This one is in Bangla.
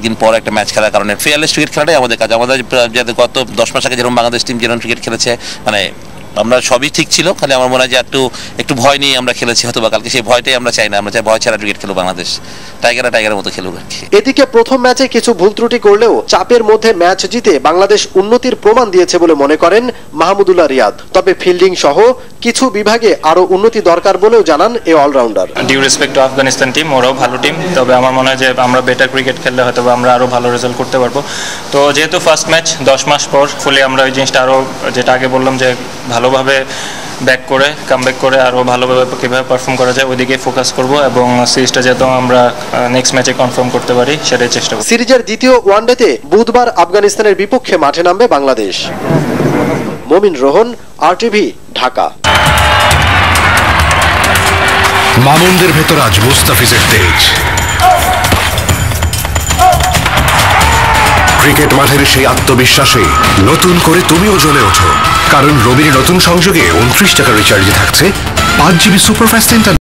দিন পর একটা ম্যাচ খেলার কারণে ফেয়ারলেস ক্রিকেট খেলাটাই আমাদের কাজ। আমাদের গত 10 মাস আগে যেরকম বাংলাদেশ টিম যেরকম ক্রিকেট খেলেছে, মানে আমরা সবই ঠিক ছিল, খালি আমার মনে হয় যে একটু ভয় নিয়ে আমরা খেলেছি হয়তো বা কালকে, সেই ভয়টাই আমরা চাই না। আমরা চাই ভয় ছাড়া ক্রিকেট খেলুক বাংলাদেশ, টাইগারের মতো খেলুক আর কি। এদিকে প্রথম ম্যাচে কিছু ভুল ত্রুটি করলেও চাপের মধ্যে ম্যাচ জিতে বাংলাদেশ উন্নতির প্রমাণ দিয়েছে বলে মনে করেন মাহমুদুল্লাহ রিয়াদ। তবে ফিল্ডিং সহ কিছু বিভাগে আরো উন্নতি দরকার বলেও জানান এই allrounder. Due respect to Afghanistan team, ওরাও ভালো টিম, তবে আমার মনে হয় যে আমরা বেটার ক্রিকেট খেললে হয়তো আমরা আরো ভালো রেজাল্ট করতে পারবো। তো যেহেতু ফার্স্ট ম্যাচ 10 মাস পর, ফলে আমরা ওই জিনিসটা আরো, যেটা আগে বললাম যে ভালোভাবে ব্যাক করে কামব্যাক করে আরো ভালোভাবে কীভাবে পারফর্ম করা যায় ওইদিকে ফোকাস করব, এবং সিরিজটা যেহেতু আমরা নেক্সট ম্যাচে কনফার্ম করতে পারি সেটাই চেষ্টা করব। সিরিজের দ্বিতীয় ওয়ানডেতে বুধবার আফগানিস্তানের বিপক্ষে মাঠে নামবে বাংলাদেশ। মমিন রোহন, আরটিভি, ঢাকা। মামুনদের ভেতর আজ মুস্তাফিজের তেজ। ক্রিকেট মাঠের সেই আত্মবিশ্বাসে নতুন করে তুমিও জ্বলে ওঠো, কারণ রবির নতুন সংযোগে 29 টাকা রিচার্জে থাকছে 5 GB সুপারফাস্ট ইন্টারনেট।